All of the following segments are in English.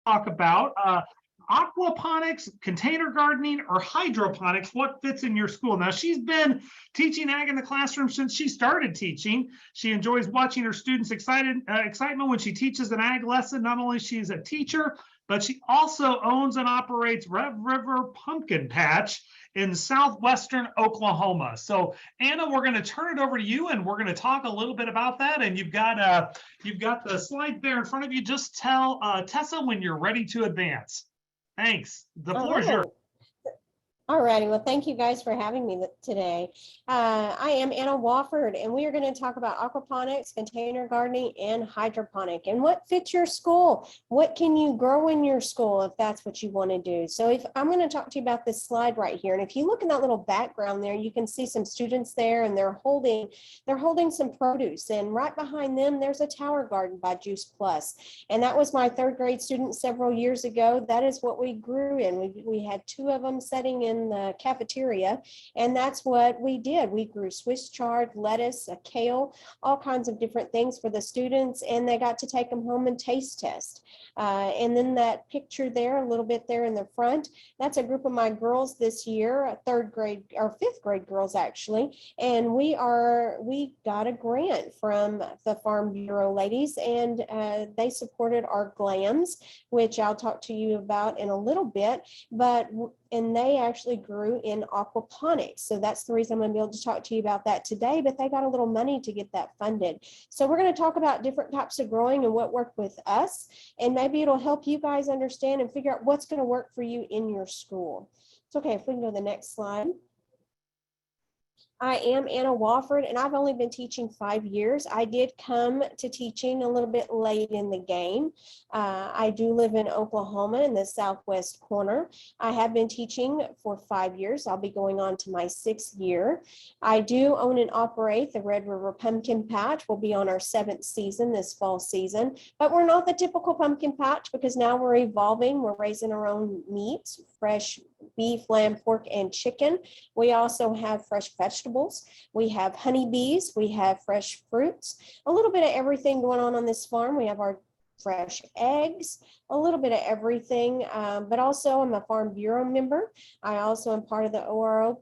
talk about aquaponics, container gardening, or hydroponics. What fits in your school? Now, she's been teaching ag in the classroom since she started teaching. She enjoys watching her students' excitement when she teaches an ag lesson. Not only she's a teacher, but she also owns and operates Red River Pumpkin Patch in southwestern Oklahoma. So, Anna, we're going to turn it over to you, and we're going to talk a little bit about that. And you've got the slide there in front of you. Just tell Tessa when you're ready to advance. Thanks. The floor is yours. All righty. Well, thank you guys for having me today. I am Anna Wofford, and we are going to talk about aquaponics, container gardening, and hydroponic, and what fits your school. What can you grow in your school if that's what you want to do? So if I'm going to talk to you about this slide right here, and if you look in that little background there, you can see some students there, and they're holding some produce, and right behind them, there's a tower garden by Juice Plus, and that was my third grade student several years ago. That is what we grew in. We had two of them setting in the cafeteria, and that's what we did. We grew Swiss chard, lettuce, a kale, all kinds of different things for the students, and they got to take them home and taste test. And then that picture there, a little bit there in the front, that's a group of my girls this year, third grade or fifth grade girls actually, and we got a grant from the Farm Bureau ladies, and they supported our glams, which I'll talk to you about in a little bit, and they actually grew in aquaponics. So that's the reason I'm going to be able to talk to you about that today, but they got a little money to get that funded. So we're going to talk about different types of growing and what worked with us, and maybe it'll help you guys understand and figure out what's going to work for you in your school. It's okay if we can go to the next slide. I am Anna Wofford, and I've only been teaching 5 years. I did come to teaching a little bit late in the game. I do live in Oklahoma in the southwest corner. I have been teaching for 5 years. I'll be going on to my 6th year. I do own and operate the Red River Pumpkin Patch. We'll be on our 7th season this fall season, but we're not the typical pumpkin patch because now we're evolving. We're raising our own meats, fresh beef, lamb, pork, and chicken. We also have fresh vegetables. We have honeybees. We have fresh fruits. A little bit of everything going on this farm. We have our fresh eggs, a little bit of everything, but also I'm a Farm Bureau member. I also am part of the ORO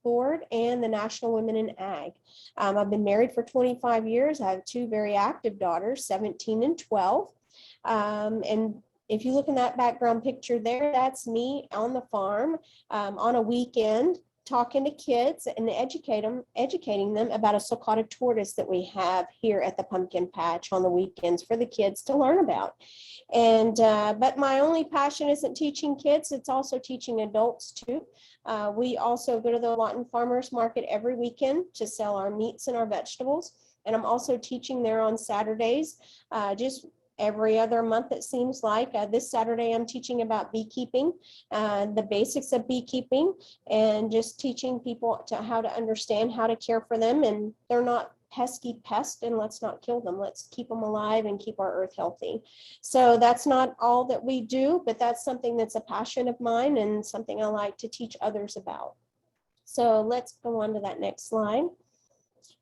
board and the National Women in Ag. I've been married for 25 years. I have 2 very active daughters, 17 and 12. And if you look in that background picture there, that's me on the farm on a weekend talking to kids and educating them about a sulcata tortoise that we have here at the pumpkin patch on the weekends for the kids to learn about. And but my only passion isn't teaching kids, it's also teaching adults too. We also go to the Lawton Farmers Market every weekend to sell our meats and our vegetables. And I'm also teaching there on Saturdays, just every other month, it seems like. This Saturday, I'm teaching about beekeeping, the basics of beekeeping, and just teaching people how to understand how to care for them. And they're not pesky pests, and let's not kill them. Let's keep them alive and keep our earth healthy. So that's not all that we do, but that's something that's a passion of mine and something I like to teach others about. So let's go on to that next slide.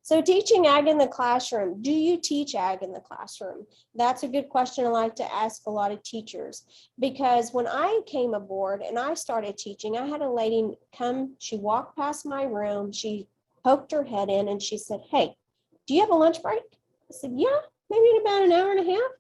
So teaching ag in the classroom, do you teach ag in the classroom? That's a good question I like to ask a lot of teachers, because when I came aboard and I started teaching, I had a lady come, she walked past my room, she poked her head in and she said, "Hey, do you have a lunch break?" I said, "Yeah, maybe in about an hour and a half.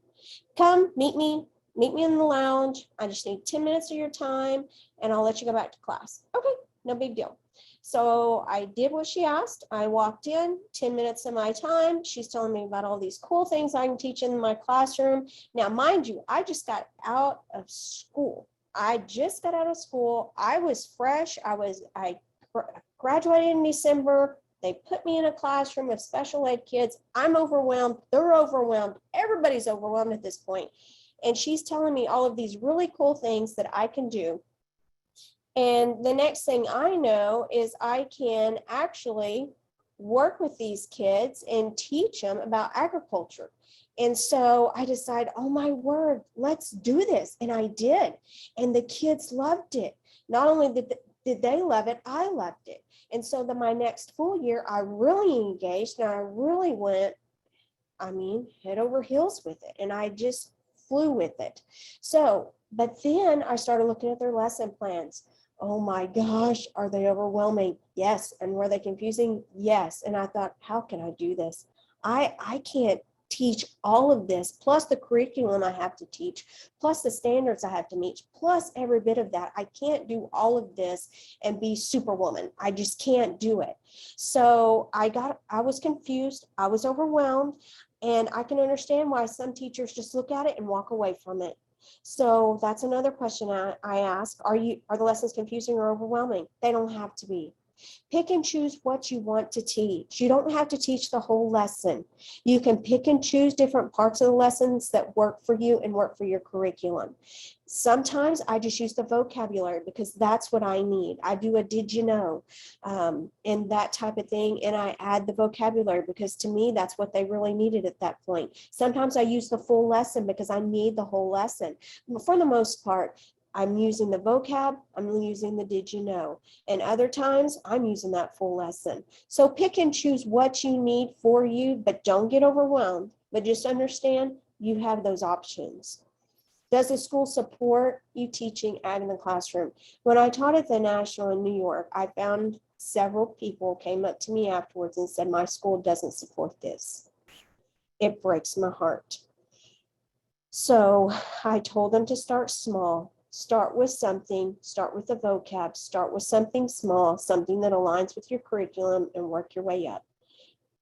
Come meet me in the lounge. I just need 10 minutes of your time and I'll let you go back to class." Okay, no big deal. So I did what she asked. I walked in, 10 minutes of my time. She's telling me about all these cool things I can teach in my classroom. Now, mind you, I just got out of school. I was fresh. I graduated in December. They put me in a classroom with special ed kids. I'm overwhelmed. They're overwhelmed. Everybody's overwhelmed at this point. And she's telling me all of these really cool things that I can do. And the next thing I know is I can actually work with these kids and teach them about agriculture. And so I decided, oh my word, let's do this. And I did. And the kids loved it. Not only did they love it, I loved it. And so my next full year, I really engaged and I really went, head over heels with it. And I just flew with it. So, but then I started looking at their lesson plans. Oh my gosh, are they overwhelming? Yes. And were they confusing? Yes. And I thought, how can I do this? I can't teach all of this, plus the curriculum I have to teach, plus the standards I have to meet, plus every bit of that. I can't do all of this and be superwoman. I just can't do it. So I was confused. I was overwhelmed, and I can understand why some teachers just look at it and walk away from it. So that's another question I ask. Are the lessons confusing or overwhelming? They don't have to be. Pick and choose what you want to teach. You don't have to teach the whole lesson. You can pick and choose different parts of the lessons that work for you and work for your curriculum. Sometimes I just use the vocabulary because that's what I need. I do a did you know and that type of thing. And I add the vocabulary because to me, that's what they really needed at that point. Sometimes I use the full lesson because I need the whole lesson. But for the most part, I'm using the vocab, I'm using the did you know, and other times I'm using that full lesson. So pick and choose what you need for you, but don't get overwhelmed, but just understand you have those options. Does the school support you teaching ag in the classroom? When I taught at the National in New York, I found several people came up to me afterwards and said, my school doesn't support this. It breaks my heart. So I told them to start small. Start with something, start with the vocab, start with something small, something that aligns with your curriculum, and work your way up.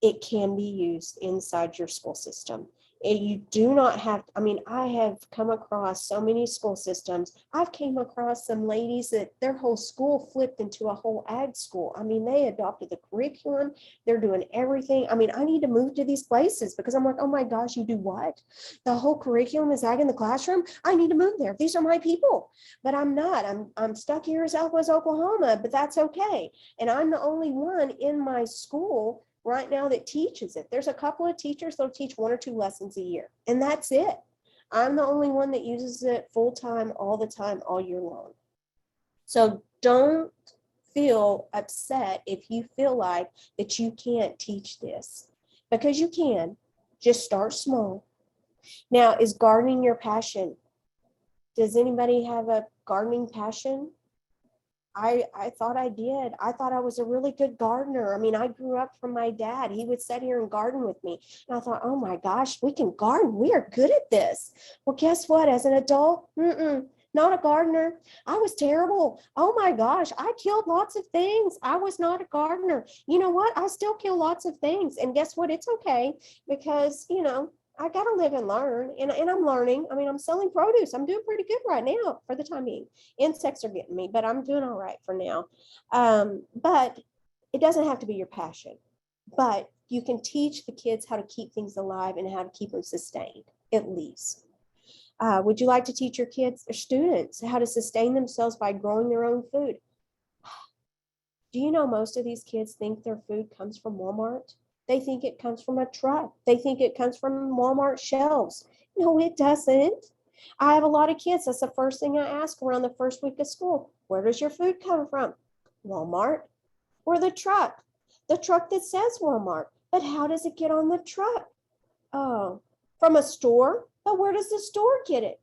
It can be used inside your school system. And you do not have, I have come across so many school systems. I've came across some ladies that their whole school flipped into a whole ag school. They adopted the curriculum. They're doing everything. I need to move to these places because I'm like, oh my gosh, you do what? The whole curriculum is ag in the classroom. I need to move there. These are my people, but I'm not. I'm stuck here in Southwest Oklahoma, but that's okay. And I'm the only one in my school right now that teaches it. There's a couple of teachers that'll teach 1 or 2 lessons a year, and that's it. I'm the only one that uses it full time, all the time, all year long. So don't feel upset if you feel like that you can't teach this, because you can. Just start small. Now, is gardening your passion? Does anybody have a gardening passion? I thought I did. I thought I was a really good gardener. I grew up from my dad. He would sit here and garden with me. And I thought, oh my gosh, we can garden. We are good at this. Well, guess what? As an adult, not a gardener. I was terrible. Oh my gosh, I killed lots of things. I was not a gardener. You know what? I still kill lots of things. And guess what? It's okay because, I got to live and learn, and I'm learning. I'm selling produce. I'm doing pretty good right now for the time being. Insects are getting me, but I'm doing all right for now. But it doesn't have to be your passion, but you can teach the kids how to keep things alive and how to keep them sustained, at least. Would you like to teach your kids or students how to sustain themselves by growing their own food? Do you know most of these kids think their food comes from Walmart? They think it comes from a truck. They think it comes from Walmart shelves. No, it doesn't. I have a lot of kids. That's the first thing I ask around the first week of school. Where does your food come from? Walmart or the truck? The truck that says Walmart. But how does it get on the truck? Oh, from a store? But where does the store get it?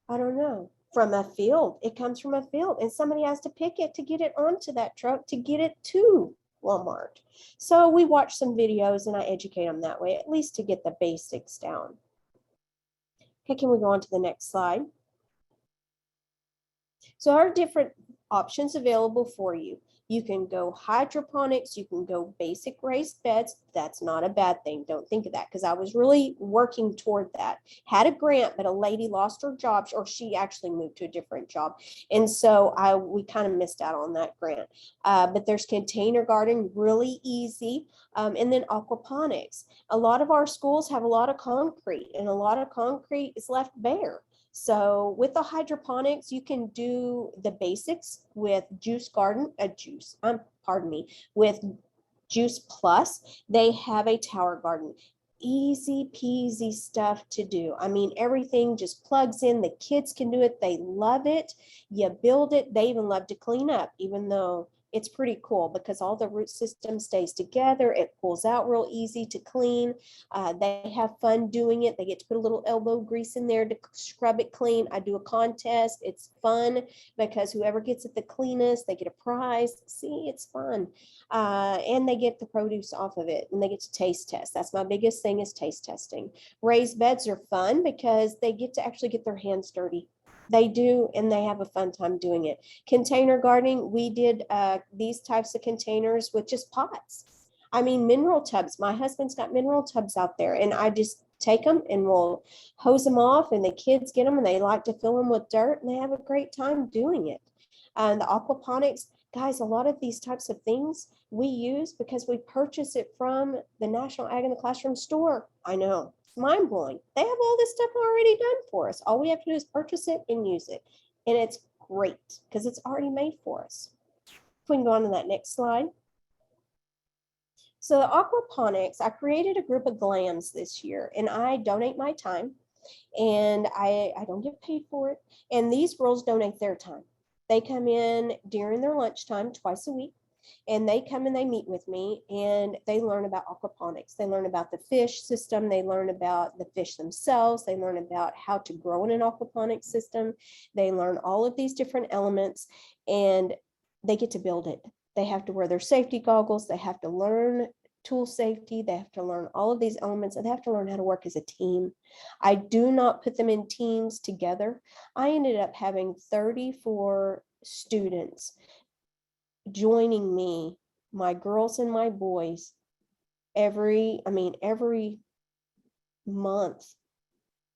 I don't know. From a field. It comes from a field, and somebody has to pick it to get it onto that truck to get it to Walmart. So we watch some videos and I educate them that way, at least to get the basics down. Okay, can we go on to the next slide? So there are different options available for you. You can go hydroponics, you can go basic raised beds. That's not a bad thing. Don't think of that, because I was really working toward that. Had a grant, but a lady lost her job, or she actually moved to a different job. And so we kind of missed out on that grant. But there's container gardening, really easy. And then aquaponics. A lot of our schools have a lot of concrete, and a lot of concrete is left bare. So with the hydroponics, you can do the basics with with Juice Plus. They have a tower garden. Easy peasy stuff to do. Everything just plugs in. The kids can do it. They love it. You build it. They even love to clean up, even though It's pretty cool because all the root system stays together. It pulls out real easy to clean. They have fun doing it. They get to put a little elbow grease in there to scrub it clean. I do a contest. It's fun because whoever gets it the cleanest, they get a prize. See, it's fun. And they get the produce off of it and they get to taste test. That's my biggest thing, is taste testing. Raised beds are fun because they get to actually get their hands dirty. They do, and they have a fun time doing it. Container gardening, we did these types of containers with just pots. I mean, mineral tubs. My husband's got mineral tubs out there, and I just take them and we'll hose them off, and the kids get them, and they like to fill them with dirt, and they have a great time doing it. The aquaponics, guys, a lot of these types of things we use because we purchase it from the National Ag in the Classroom store. I know. Mind blowing. They have all this stuff already done for us. All we have to do is purchase it and use it. And it's great because it's already made for us. If we can go on to that next slide. So the aquaponics, I created a group of glams this year, and I donate my time, and I don't get paid for it. And these girls donate their time. They come in during their lunchtime twice a week. And they come and they meet with me and they learn about aquaponics. They learn about the fish system. They learn about the fish themselves. They learn about how to grow in an aquaponics system. They learn all of these different elements and they get to build it. They have to wear their safety goggles. They have to learn tool safety. They have to learn all of these elements, and they have to learn how to work as a team. I do not put them in teams together. I ended up having 34 students joining me, my girls and my boys, every month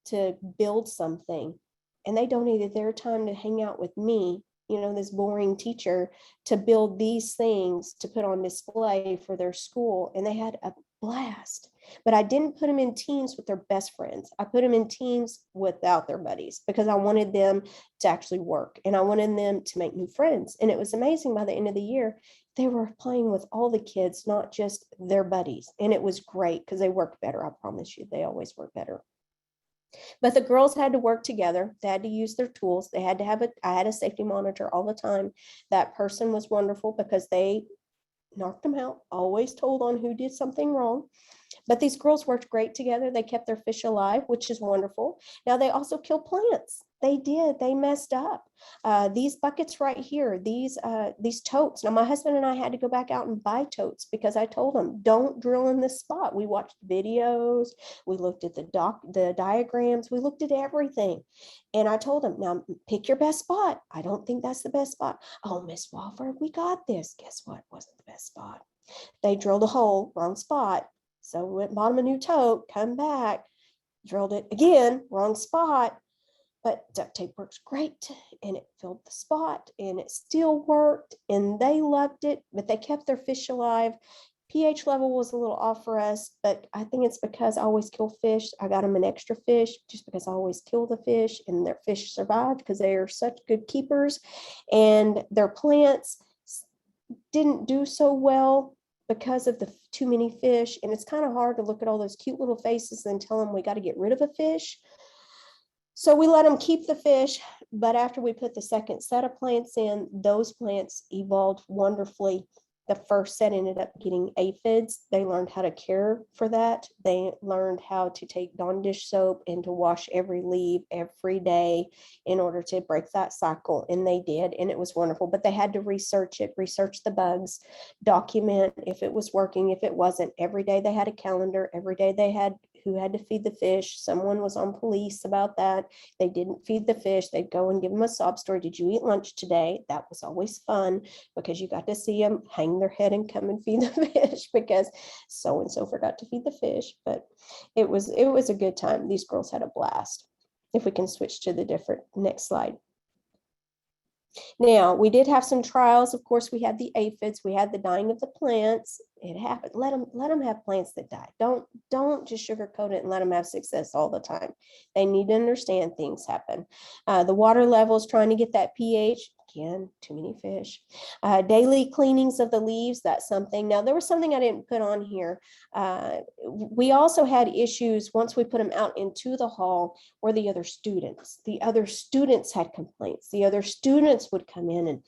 to build something. And they donated their time to hang out with me, this boring teacher, to build these things to put on display for their school. And they had a blast. But I didn't put them in teams with their best friends. I put them in teams without their buddies because I wanted them to actually work and I wanted them to make new friends. And it was amazing, by the end of the year, they were playing with all the kids, not just their buddies. And it was great because they worked better. I promise you, they always work better. But the girls had to work together. They had to use their tools. They had to have I had a safety monitor all the time. That person was wonderful because they knocked them out, always told on who did something wrong. But these girls worked great together. They kept their fish alive, which is wonderful. Now they also kill plants. They did. They messed up. These buckets right here, these totes. Now my husband and I had to go back out and buy totes because I told them, don't drill in this spot. We watched videos. We looked at the diagrams. We looked at everything. And I told them, now pick your best spot. I don't think that's the best spot. Oh, Miss Wofford, we got this. Guess what? Wasn't the best spot. They drilled a hole, wrong spot. So we went and bought them a new tote, come back, drilled it again, wrong spot. But duct tape works great and it filled the spot and it still worked and they loved it, but they kept their fish alive. pH level was a little off for us, but I think it's because I always kill fish. I got them an extra fish just because I always kill the fish and their fish survived because they are such good keepers. And their plants didn't do so well because of the too many fish. And it's kind of hard to look at all those cute little faces and tell them we got to get rid of a fish. So we let them keep the fish, but after we put the second set of plants in, those plants evolved wonderfully. The first set ended up getting aphids. They learned how to care for that. They learned how to take Dawn dish soap and to wash every leaf every day in order to break that cycle. And they did, and it was wonderful. But they had to research it, research the bugs, document if it was working, if it wasn't. Every day they had a calendar. Every day they had who had to feed the fish. Someone was on police about that. They didn't feed the fish. They'd go and give them a sob story. Did you eat lunch today? That was always fun because you got to see them hang their head and come and feed the fish because so-and-so forgot to feed the fish. But it was a good time. These girls had a blast. If we can switch to the next slide. Now, we did have some trials. Of course, we had the aphids. We had the dying of the plants. It happened. Let them have plants that die. Don't just sugarcoat it and let them have success all the time. They need to understand things happen. The water levels, trying to get that pH. Again, too many fish. Daily cleanings of the leaves, that's something. Now, there was something I didn't put on here. We also had issues once we put them out into the hall where the other students had complaints. The other students would come in and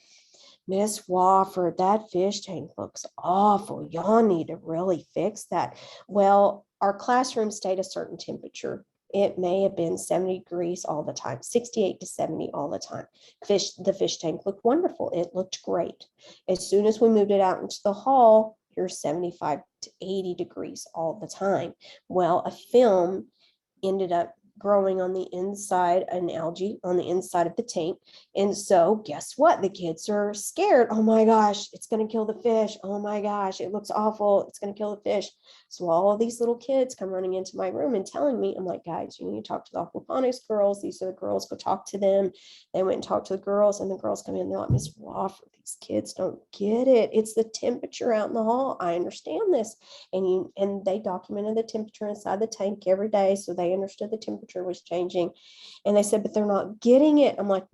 Miss Wofford, that fish tank looks awful. Y'all need to really fix that. Well, our classroom stayed a certain temperature. It may have been 70 degrees all the time, 68 to 70 all the time. The fish tank looked wonderful. It looked great. As soon as we moved it out into the hall, here's 75 to 80 degrees all the time. Well, a film ended up growing on the inside, an algae on the inside of the tank. And so guess what? The kids are scared. Oh my gosh, it's going to kill the fish. Oh my gosh, it looks awful. It's going to kill the fish. So all of these little kids come running into my room and telling me, I'm like, guys, you need to talk to the aquaponics girls. These are the girls, go talk to them. They went and talked to the girls, and the girls come in, they're like, Miss Wofford, these kids don't get it. It's the temperature out in the hall. I understand this. And they documented the temperature inside the tank every day, so they understood the temperature was changing. And they said, but they're not getting it. I'm like,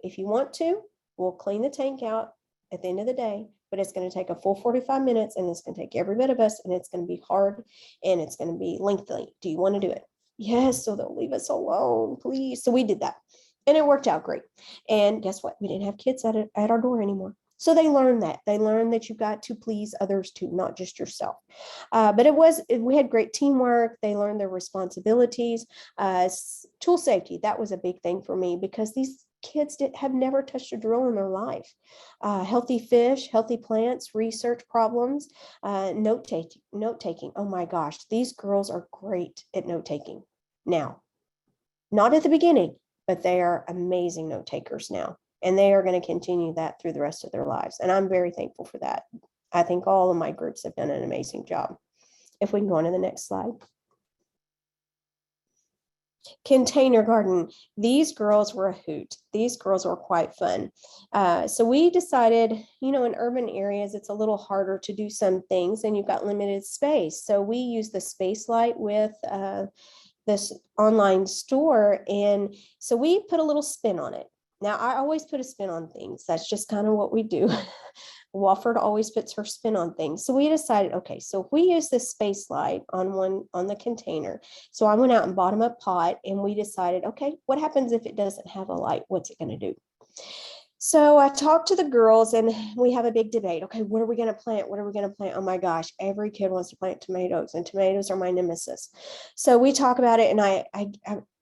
if you want to, we'll clean the tank out at the end of the day, but it's going to take a full 45 minutes, and it's going to take every bit of us, and it's going to be hard, and it's going to be lengthy. Do you want to do it? Yes. So they'll leave us alone, please. So we did that, and it worked out great. And guess what? We didn't have kids at our door anymore. So they learned that. They learned that you got to please others too, not just yourself. But we had great teamwork. They learned their responsibilities. Tool safety, that was a big thing for me, because these kids have never touched a drill in their life. Healthy fish, healthy plants, research problems, note taking. Oh my gosh, these girls are great at note taking now. Not at the beginning, but they are amazing note takers now. And they are going to continue that through the rest of their lives. And I'm very thankful for that. I think all of my groups have done an amazing job. If we can go on to the next slide. Container garden. These girls were a hoot. These girls were quite fun. So we decided, in urban areas, it's a little harder to do some things, and you've got limited space. So we use the Space Light with this online store. And so we put a little spin on it. Now, I always put a spin on things. That's just kind of what we do. Wofford always puts her spin on things. So we decided, okay, so if we use this Space Light on the container. So I went out and bought them a pot, and we decided, okay, what happens if it doesn't have a light? What's it going to do? So I talked to the girls, and we have a big debate. Okay, what are we going to plant? What are we going to plant? Oh my gosh, every kid wants to plant tomatoes, and tomatoes are my nemesis. So we talk about it, and I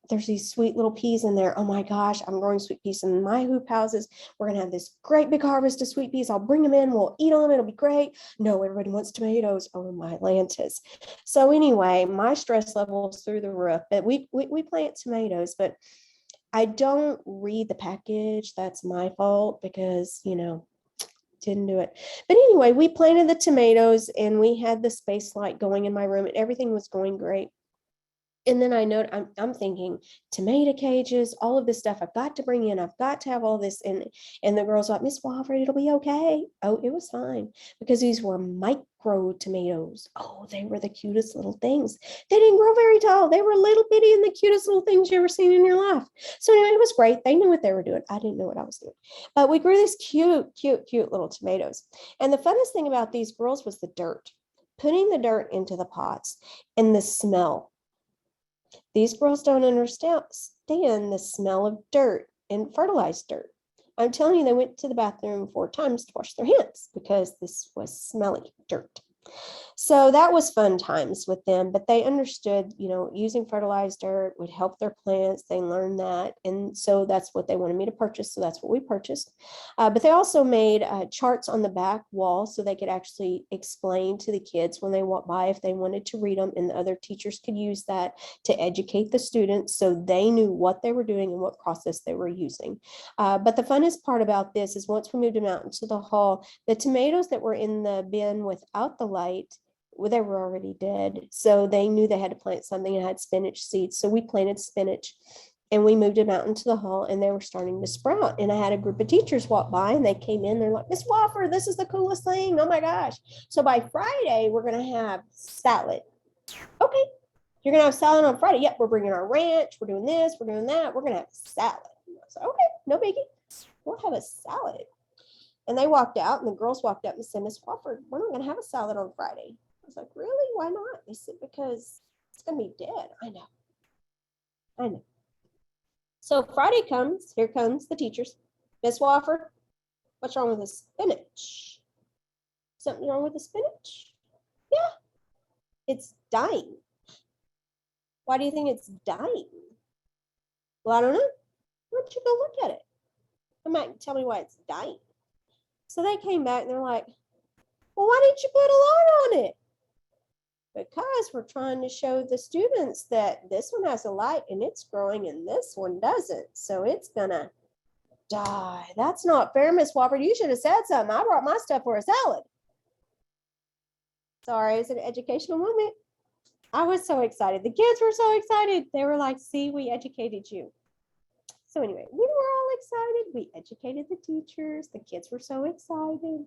there's these sweet little peas in there. Oh my gosh, I'm growing sweet peas in my hoop houses. We're going to have this great big harvest of sweet peas. I'll bring them in. We'll eat them. It'll be great. No, everybody wants tomatoes. Oh my Lantis. So anyway, my stress levels through the roof. But we plant tomatoes, but I don't read the package. That's my fault, because, didn't do it. But anyway, we planted the tomatoes, and we had the Space Light going in my room, and everything was going great. And then I know I'm thinking tomato cages, all of this stuff I've got to bring in. I've got to have all this. And the girls are like, Miss Wofford, it'll be okay. Oh, it was fine, because these were micro tomatoes. Oh, they were the cutest little things. They didn't grow very tall. They were little bitty and the cutest little things you ever seen in your life. So anyway, it was great. They knew what they were doing. I didn't know what I was doing. But we grew these cute little tomatoes. And the funnest thing about these girls was the dirt. Putting the dirt into the pots and the smell. These girls don't understand the smell of dirt and fertilized dirt. I'm telling you, they went to the bathroom 4 times to wash their hands, because this was smelly dirt. So that was fun times with them, but they understood, using fertilized dirt would help their plants. They learned that. And so that's what they wanted me to purchase. So that's what we purchased. But they also made charts on the back wall, so they could actually explain to the kids when they walk by if they wanted to read them, and the other teachers could use that to educate the students, so they knew what they were doing and what process they were using. But the funnest part about this is, once we moved them out into the hall, the tomatoes that were in the bin without the light, well, they were already dead. So they knew they had to plant something that had spinach seeds. So we planted spinach, and we moved them out into the hall, and they were starting to sprout. And I had a group of teachers walk by, and they came in. They're like, Miss Wofford, this is the coolest thing. Oh my gosh. So by Friday, we're going to have salad. Okay. You're going to have salad on Friday. Yep. We're bringing our ranch. We're doing this. We're doing that. We're going to have salad. So, okay. No biggie. We'll have a salad. And they walked out, and the girls walked up and said, Miss Wofford, we're not going to have a salad on Friday. I was like, really? Why not? They said, because it's going to be dead. I know. So Friday comes, here comes the teachers. Miss Wofford, What's wrong with the spinach? Something wrong with the spinach? Yeah, it's dying. Why do you think it's dying? Well, I don't know. Why don't you go look at it? Come back and tell me why it's dying. So they came back and they're like, well, why didn't you put a light on it? Because we're trying to show the students that this one has a light and it's growing and this one doesn't. So it's gonna die. That's not fair, Miss Wofford. You should have said something. I brought my stuff for a salad. Sorry, it's an educational moment. I was so excited. The kids were so excited. They were like, see, we educated you. So anyway, we were all excited. We educated the teachers. The kids were so excited.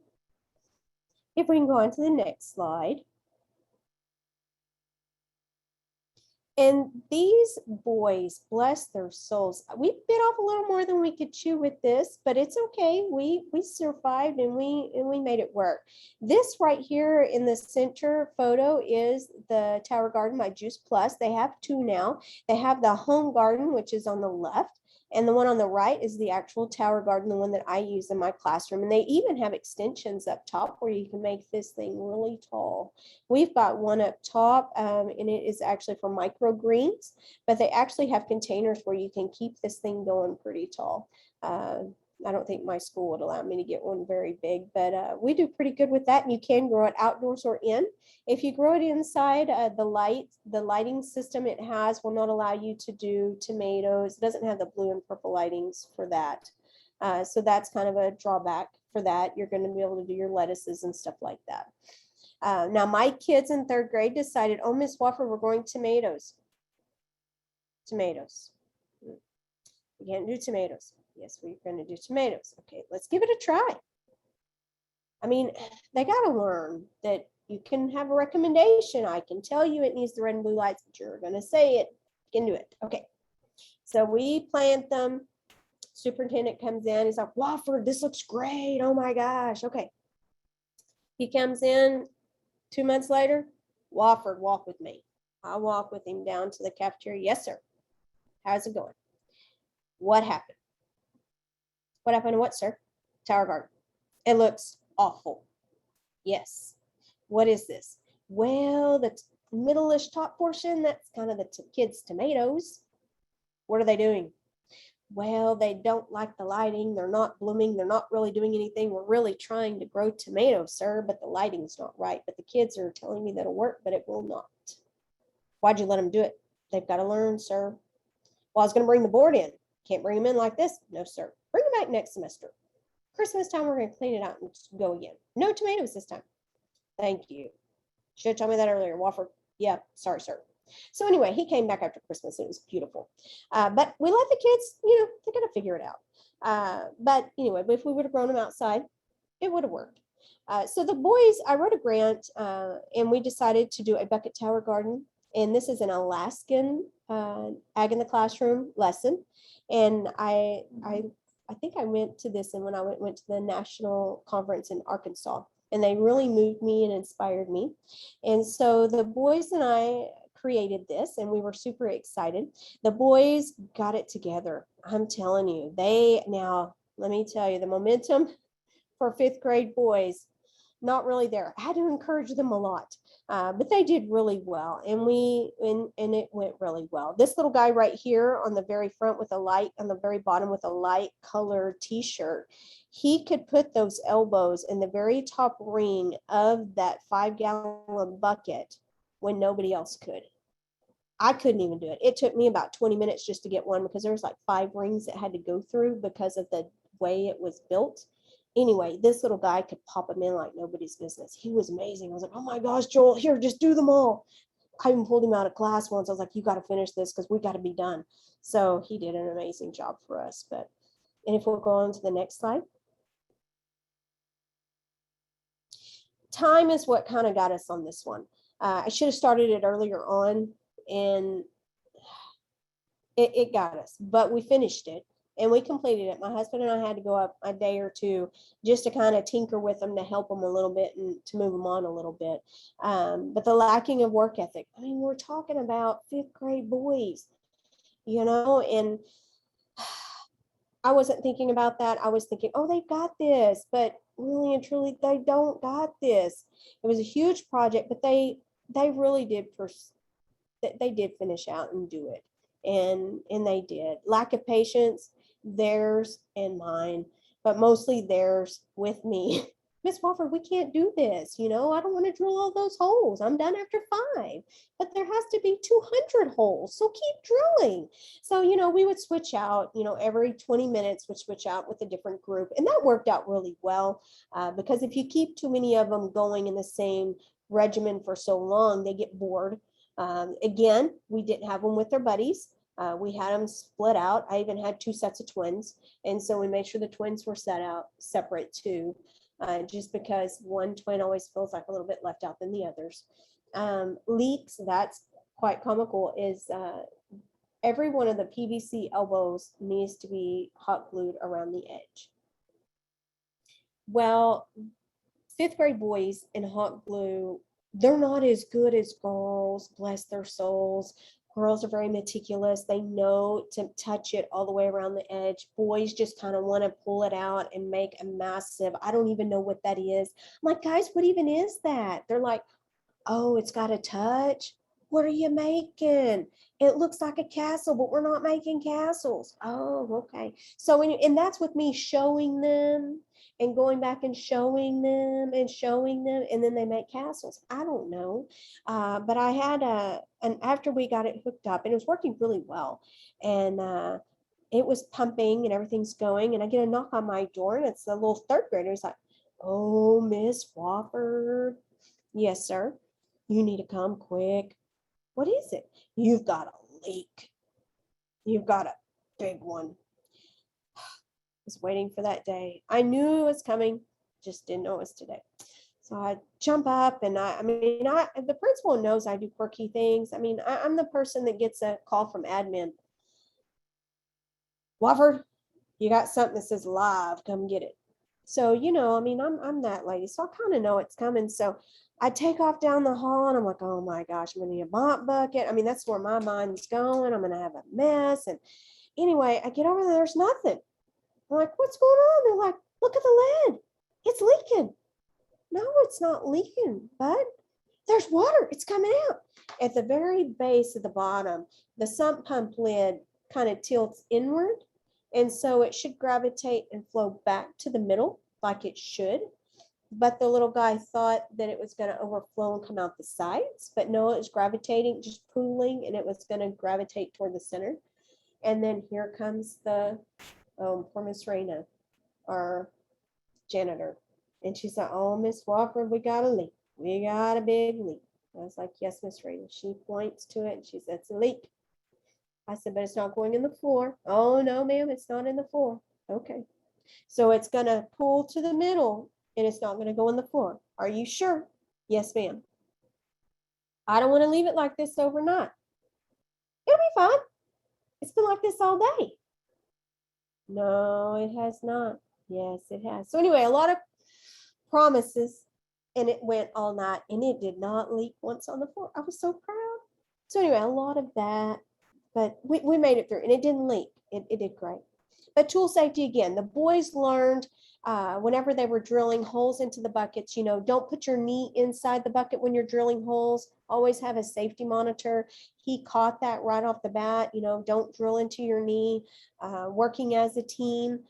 If we can go on to the next slide. And these boys, bless their souls, we bit off a little more than we could chew with this, but it's okay. We survived and we made it work. This right here in the center photo is the Tower Garden by Juice Plus. They have two now. They have the home garden, which is on the left, and the one on the right is the actual Tower Garden, the one that I use in my classroom. And they even have extensions up top where you can make this thing really tall. We've got one up top, and it is actually for microgreens, but they actually have containers where you can keep this thing going pretty tall. I don't think my school would allow me to get one very big, but we do pretty good with that. And you can grow it outdoors or in. If you grow it inside, the lighting system it has will not allow you to do tomatoes. It doesn't have the blue and purple lightings for that. So that's kind of a drawback for that. You're going to be able to do your lettuces and stuff like that. Now my kids in third grade decided, oh, Miss Wofford, we're going tomatoes. Tomatoes. We can't do tomatoes. Yes, we're going to do tomatoes. Okay, let's give it a try. I mean, they got to learn that you can have a recommendation. I can tell you it needs the red and blue lights, but you're going to say it. You can do it. Okay, so we plant them. Superintendent comes in. He's like, Wofford, this looks great. Oh my gosh. Okay. He comes in 2 months later. Wofford, walk with me. I walk with him down to the cafeteria. Yes, sir. How's it going? What happened? What happened to what, sir? Tower Garden. It looks awful. Yes. What is this? Well, the middle-ish top portion, that's kind of the kids' tomatoes. What are they doing? Well, they don't like the lighting. They're not blooming. They're not really doing anything. We're really trying to grow tomatoes, sir, but the lighting's not right. But the kids are telling me that it'll work, but it will not. Why'd you let them do it? They've got to learn, sir. Well, I was going to bring the board in. Can't bring them in like this. No, sir. Bring them back next semester. Christmas time, we're going to clean it out and go again. No tomatoes this time. Thank you. Should have told me that earlier, Wofford. Yeah, sorry, sir. So anyway, he came back after Christmas. It was beautiful. But we let the kids, they're going to figure it out. But anyway, if we would have grown them outside, it would have worked. So the boys, I wrote a grant and we decided to do a bucket tower garden. And this is an Alaskan Ag in the Classroom lesson. And I think I went to this and when I went to the national conference in Arkansas, and they really moved me and inspired me. And so the boys and I created this and we were super excited. The boys got it together. I'm telling you, now let me tell you, the momentum for fifth grade boys, not really there. I had to encourage them a lot, but they did really well. And it went really well. This little guy right here on the very front with a light, on the very bottom with a light colored t-shirt, he could put those elbows in the very top ring of that 5-gallon bucket when nobody else could. I couldn't even do it. It took me about 20 minutes just to get one because there was like 5 rings that had to go through because of the way it was built. Anyway, this little guy could pop them in like nobody's business. He was amazing. I was like, oh my gosh, Joel, here, just do them all. I even pulled him out of class once. I was like, you got to finish this because we got to be done. So he did an amazing job for us. And if we'll go on to the next slide. Time is what kind of got us on this one. I should have started it earlier on and it got us, but we finished it. And we completed it. My husband and I had to go up a day or two just to kind of tinker with them to help them a little bit and to move them on a little bit. But the lacking of work ethic, I mean, we're talking about fifth grade boys, and I wasn't thinking about that. I was thinking, oh, they've got this, but really and truly, they don't got this. It was a huge project, but they really did they did finish out and do it, and they did. Lack of patience, theirs and mine, but mostly theirs with me. Miss Wofford, we can't do this. I don't want to drill all those holes. I'm done after 5, but there has to be 200 holes. So keep drilling. So, we would switch out, every 20 minutes, we'd switch out with a different group. And that worked out really well because if you keep too many of them going in the same regimen for so long, they get bored. Again, we didn't have them with their buddies. We had them split out. I even had 2 sets of twins. And so we made sure the twins were set out separate too. Just because one twin always feels like a little bit left out than the others. Leaks, that's quite comical, is every one of the PVC elbows needs to be hot glued around the edge. Well, 5th grade boys in hot glue, they're not as good as girls, bless their souls. Girls are very meticulous. They know to touch it all the way around the edge. Boys just kind of want to pull it out and make a massive, I don't even know what that is. I'm like, guys, what even is that? They're like, oh, it's got a touch. What are you making? It looks like a castle, but we're not making castles. Oh, okay. So, and that's with me showing them and going back and showing them, and then they make castles. I don't know. But I had and after we got it hooked up, and it was working really well. And it was pumping and everything's going. And I get a knock on my door, and it's a little 3rd grader. He's like, oh, Miss Wofford. Yes, sir. You need to come quick. What is it? You've got a leak. You've got a big one. I was waiting for that day. I knew it was coming, just didn't know it was today. So I jump up, and the principal knows I do quirky things. I'm the person that gets a call from admin. Wofford, you got something that says live, come get it. So, I'm that lady. So I kind of know it's coming. So I take off down the hall, and I'm like, oh my gosh, I'm going to need a mop bucket. That's where my mind's going. I'm going to have a mess. And anyway, I get over there. There's nothing. I'm like, what's going on? They're like, look at the lid. It's leaking. No, it's not leaking, bud. There's water. It's coming out. At the very base of the bottom, the sump pump lid kind of tilts inward. And so it should gravitate and flow back to the middle like it should. But the little guy thought that it was going to overflow and come out the sides. But no, it was gravitating, just pooling, and it was going to gravitate toward the center. And then here comes the poor Miss Raina, our janitor. And she said, oh, Miss Wofford, we got a leak. We got a big leak. I was like, yes, Miss Raina. She points to it, and she said, it's a leak. I said, but it's not going in the floor. Oh, no, ma'am, it's not in the floor. Okay. So it's going to pool to the middle, and it's not going to go in the floor. Are you sure? Yes, ma'am. I don't want to leave it like this overnight. It'll be fine. It's been like this all day. No, it has not. Yes, it has. So anyway, a lot of promises, and it went all night, and it did not leak once on the floor. I was so proud. So anyway, a lot of that. But we made it through, and it didn't leak. It did great. But tool safety, again, the boys learned whenever they were drilling holes into the buckets, don't put your knee inside the bucket when you're drilling holes. Always have a safety monitor. He caught that right off the bat. Don't drill into your knee. Working as a team,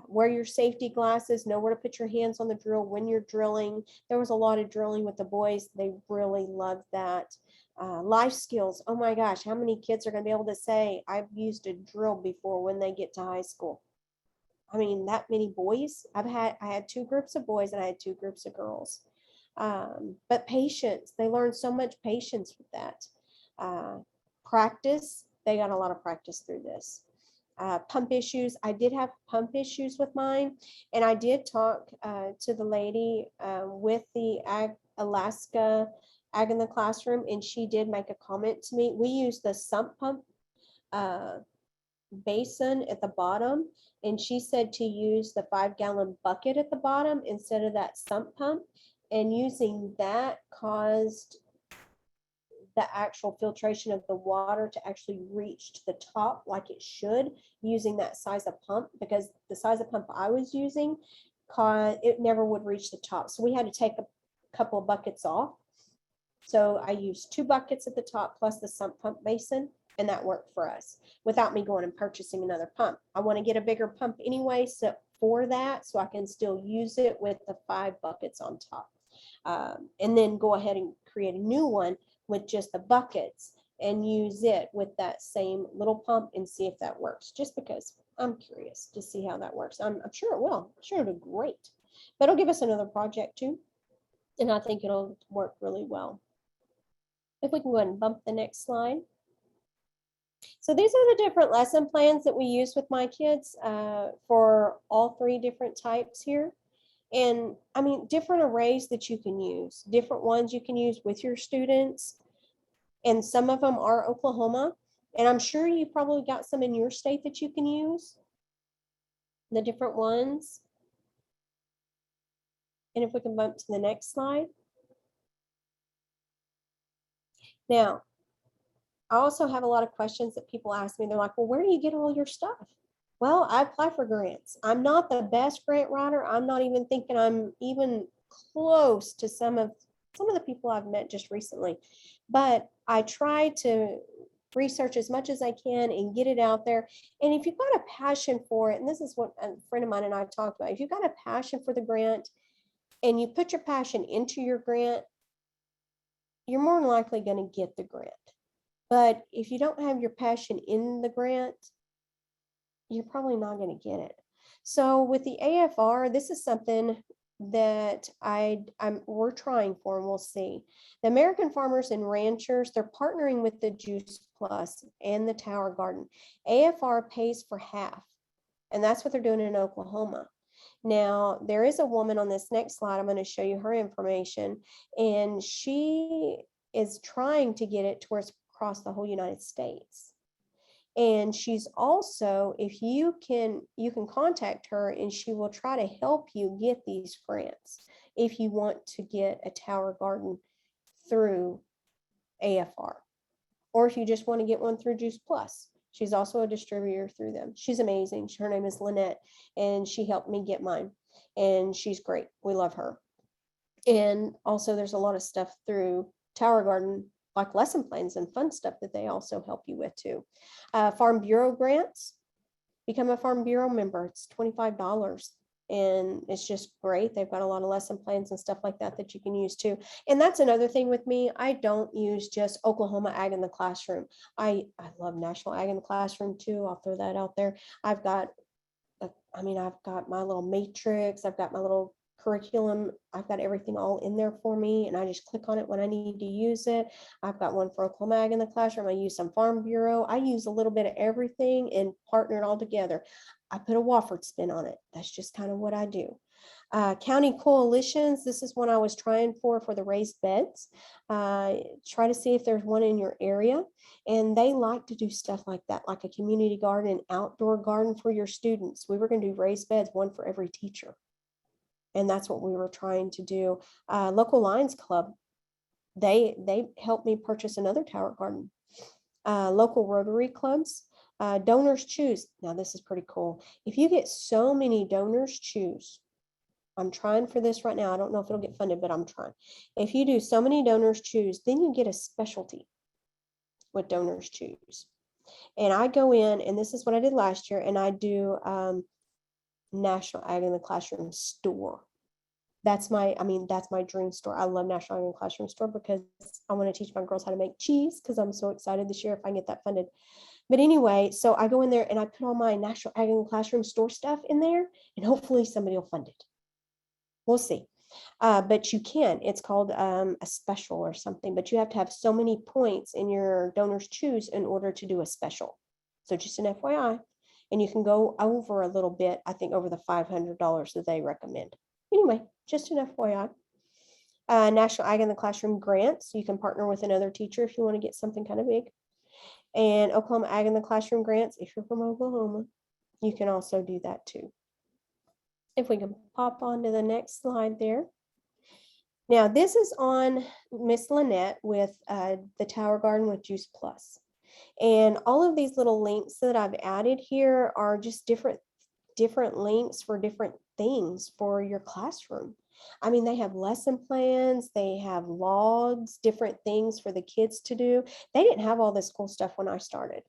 wear your safety glasses, know where to put your hands on the drill when you're drilling. There was a lot of drilling with the boys. They really loved that. Life skills. Oh my gosh, how many kids are going to be able to say, I've used a drill before when they get to high school? That many boys. I had 2 groups of boys, and I had 2 groups of girls. But patience, they learned so much patience with that. Practice, they got a lot of practice through this. Pump issues, I did have pump issues with mine, and I did talk to the lady with the Alaska Ag in the Classroom, and she did make a comment to me. We use the sump pump basin at the bottom, and she said to use the 5-gallon bucket at the bottom instead of that sump pump, and using that caused the actual filtration of the water to actually reach to the top like it should using that size of pump, because the size of pump I was using, it never would reach the top. So we had to take a couple of buckets off. So I used 2 buckets at the top plus the sump pump basin, and that worked for us without me going and purchasing another pump. I want to get a bigger pump anyway, so for that, so I can still use it with the 5 buckets on top. And then go ahead and create a new one with just the buckets and use it with that same little pump and see if that works, just because I'm curious to see how that works. I'm sure it will. I'm sure it'll do great, but it'll give us another project too, and I think it'll work really well. If we can go ahead and bump the next slide. So these are the different lesson plans that we use with my kids for all 3 different types here. And I mean, different arrays that you can use, different ones you can use with your students. And some of them are Oklahoma. And I'm sure you probably got some in your state that you can use, the different ones. And if we can bump to the next slide. Now, I also have a lot of questions that people ask me. They're like, well, where do you get all your stuff? Well, I apply for grants. I'm not the best grant writer. I'm not even thinking I'm even close to some of the people I've met just recently. But I try to research as much as I can and get it out there. And if you've got a passion for it, and this is what a friend of mine and I talked about, if you've got a passion for the grant and you put your passion into your grant, you're more than likely going to get the grant. But if you don't have your passion in the grant, you're probably not going to get it. So with the AFR, this is something that we're trying for, and we'll see. The American Farmers and Ranchers, they're partnering with the Juice Plus and the Tower Garden. AFR pays for half, and that's what they're doing in Oklahoma. Now, there is a woman on this next slide. I'm going to show you her information, and she is trying to get it to where it's across the whole United States. And she's also, if you can contact her and she will try to help you get these grants if you want to get a tower garden through AFR, or if you just want to get one through Juice Plus. She's also a distributor through them. She's amazing. Her name is Lynette, and she helped me get mine, and she's great. We love her. And also there's a lot of stuff through Tower Garden, like lesson plans and fun stuff that they also help you with too. Farm Bureau grants, become a Farm Bureau member. It's $25, and it's just great. They've got a lot of lesson plans and stuff like that that you can use too. And that's another thing with me. I don't use just Oklahoma Ag in the Classroom. I love National Ag in the Classroom too. I'll throw that out there. I've got my little matrix. I've got my little curriculum. I've got everything all in there for me, and I just click on it when I need to use it. I've got one for Oklahoma Ag in the Classroom. I use some Farm Bureau. I use a little bit of everything and partner it all together. I put a Wofford spin on it. That's just kind of what I do. County coalitions, this is one I was trying for the raised beds. Try to see if there's one in your area, and they like to do stuff like that, like a community garden, outdoor garden for your students. We were going to do raised beds, one for every teacher. And that's what we were trying to do. Local Lions Club, they helped me purchase another tower garden. Local Rotary clubs, donors choose. Now this is pretty cool. If you get so many donors choose, I'm trying for this right now. I don't know if it'll get funded, but I'm trying. If you do so many donors choose, then you get a specialty with donors choose. And I go in, and this is what I did last year, and I do National Ag in the Classroom store. That's my dream store. I love National Ag in the Classroom store because I want to teach my girls how to make cheese, because I'm so excited this year if I can get that funded. But anyway, so I go in there and I put all my National Ag in the Classroom store stuff in there, and hopefully somebody will fund it. We'll see. But you can. It's called a special or something, but you have to have so many points in your donors choose in order to do a special. So just an FYI. And you can go over a little bit, I think over the $500 that they recommend. Anyway, just an FYI. National Ag in the Classroom grants. You can partner with another teacher if you want to get something kind of big. And Oklahoma Ag in the Classroom grants, if you're from Oklahoma, you can also do that too. If we can pop on to the next slide there. Now, this is on Miss Lynette with the Tower Garden with Juice Plus. And all of these little links that I've added here are just different links for different things for your classroom. I mean, they have lesson plans, they have logs, different things for the kids to do. They didn't have all this cool stuff when I started.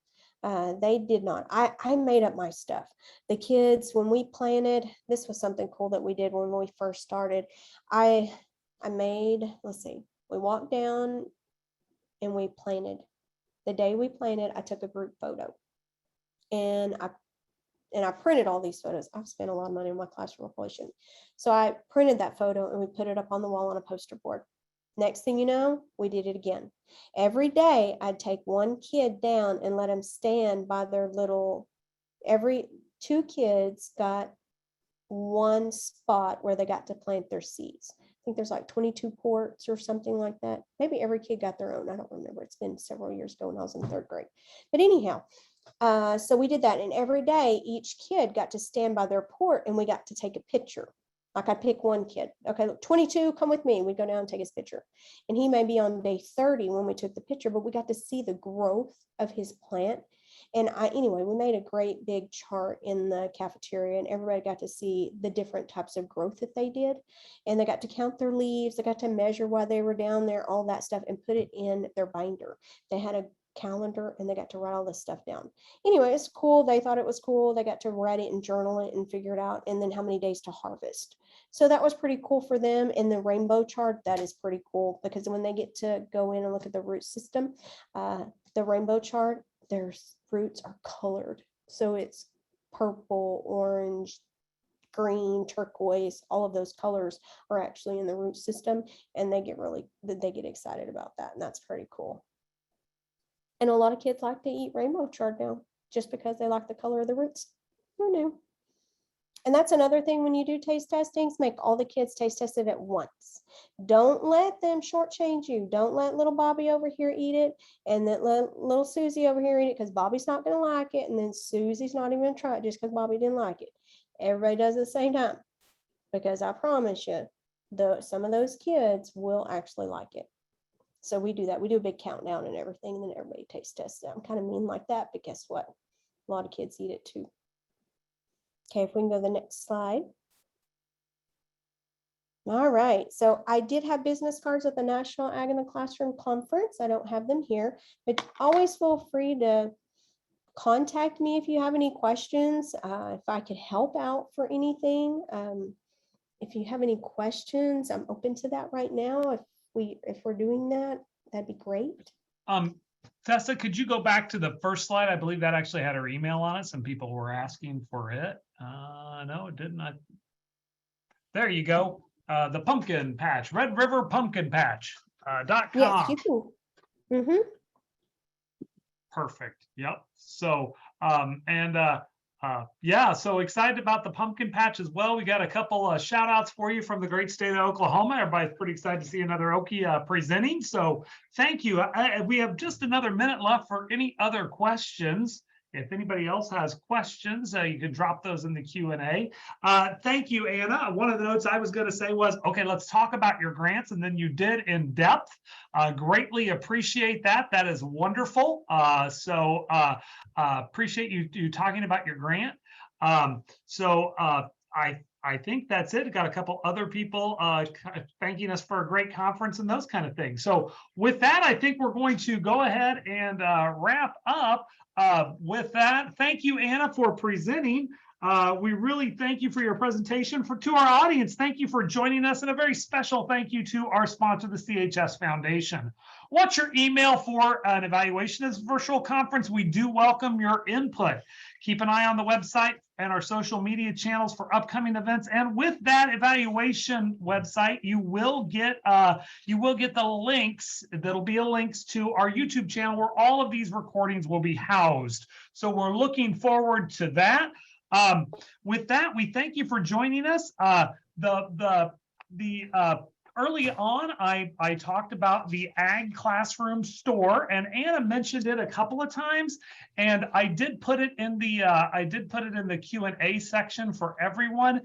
They did not. I made up my stuff. The kids, when we planted, this was something cool that we did when we first started. I made, let's see, we walked down and we planted. The day we planted, I took a group photo, and I printed all these photos. I've spent a lot of money on my classroom, I probably shouldn't. So I printed that photo and we put it up on the wall on a poster board. Next thing you know, we did it again. Every day I'd take one kid down and let them stand by their little, every 2 kids got one spot where they got to plant their seeds. I think there's like 22 ports or something like that. Maybe every kid got their own. I don't remember. It's been several years ago when I was in 3rd grade. But anyhow, so we did that, and every day each kid got to stand by their port and we got to take a picture. Like I pick one kid, okay, look, 22, come with me. We go down and take his picture, and he may be on day 30 when we took the picture, but we got to see the growth of his plant. And anyway, we made a great big chart in the cafeteria, and everybody got to see the different types of growth that they did, and they got to count their leaves, they got to measure while they were down there, all that stuff, and put it in their binder. They had a calendar and they got to write all this stuff down. Anyway, it's cool. They thought it was cool. They got to write it and journal it and figure it out, and then how many days to harvest. So that was pretty cool for them. And the rainbow chart, that is pretty cool, because when they get to go in and look at the root system, the rainbow chart, their roots are colored. So it's purple, orange, green, turquoise, all of those colors are actually in the root system, and they get excited about that, and that's pretty cool. And a lot of kids like to eat rainbow chard now just because they like the color of the roots. Who knew? And that's another thing when you do taste testings, make all the kids taste test it at once. Don't let them shortchange you. Don't let little Bobby over here eat it and then let little Susie over here eat it because Bobby's not going to like it. And then Susie's not even going to try it just because Bobby didn't like it. Everybody does it at the same time, because I promise you, some of those kids will actually like it. So we do that. We do a big countdown and everything, and then everybody taste tests it. I'm kind of mean like that, but guess what? A lot of kids eat it too. Okay, if we can go to the next slide. All right, so I did have business cards at the National Ag in the Classroom Conference. I don't have them here, but always feel free to contact me if you have any questions, if I could help out for anything. If you have any questions, I'm open to that right now. If we're doing that, that'd be great. Tessa, could you go back to the first slide? I believe that actually had her email on it. Some people were asking for it. No, it didn't. There you go. The pumpkin patch, Red River Pumpkin Patch .com. Yes, you can. Mm-hmm. Perfect. Yep. So yeah, so excited about the pumpkin patch as well. We got a couple shout outs for you from the great state of Oklahoma. Everybody's pretty excited to see another Okie presenting. So thank you. We have just another minute left for any other questions. If anybody else has questions, you can drop those in the Q&A. Thank you, Anna. One of the notes I was going to say was, okay, let's talk about your grants. And then you did in depth. Greatly appreciate that. That is wonderful. So appreciate you talking about your grant. I think that's it. Got a couple other people thanking us for a great conference and those kind of things. So with that, I think we're going to go ahead and wrap up. With that, thank you, Anna, for presenting. We really thank you for your presentation. To our audience, thank you for joining us, and a very special thank you to our sponsor, the CHS Foundation. What's your email for an evaluation of this virtual conference? We do welcome your input. Keep an eye on the website and our social media channels for upcoming events. And with that evaluation website, you will get the links. That'll be links to our YouTube channel where all of these recordings will be housed. So we're looking forward to that. With that, we thank you for joining us. Early on, I talked about the Ag Classroom store, and Anna mentioned it a couple of times, and I did put it in the Q&A section for everyone.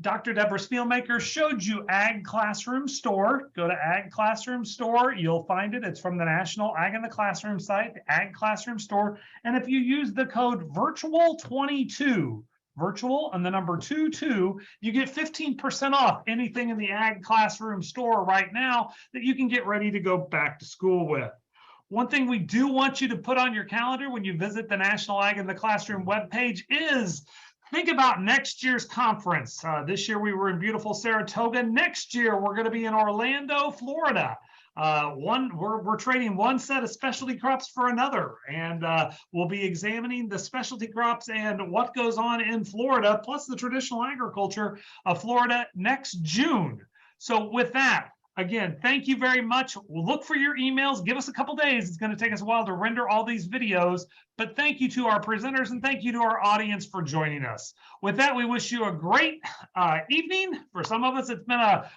Dr. Deborah Spielmaker showed you Ag Classroom Store. Go to Ag Classroom Store. You'll find it. It's from the National Ag in the Classroom site, the Ag Classroom Store. And if you use the code virtual22, virtual and the number 22, you get 15% off anything in the Ag Classroom Store right now that you can get ready to go back to school with. One thing we do want you to put on your calendar when you visit the National Ag in the Classroom webpage is think about next year's conference. This year we were in beautiful Saratoga. Next year we're going to be in Orlando, Florida. We're trading one set of specialty crops for another, and we'll be examining the specialty crops and what goes on in Florida, plus the traditional agriculture of Florida next June. So with that, again, thank you very much. We'll look for your emails. Give us a couple days. It's going to take us a while to render all these videos, but thank you to our presenters and thank you to our audience for joining us. With that, we wish you a great evening. For some of us, it's been a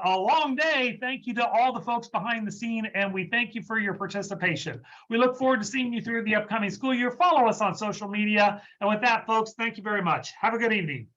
long day. Thank you to all the folks behind the scene, and we thank you for your participation. We look forward to seeing you through the upcoming school year. Follow us on social media. And with that, folks, thank you very much. Have a good evening.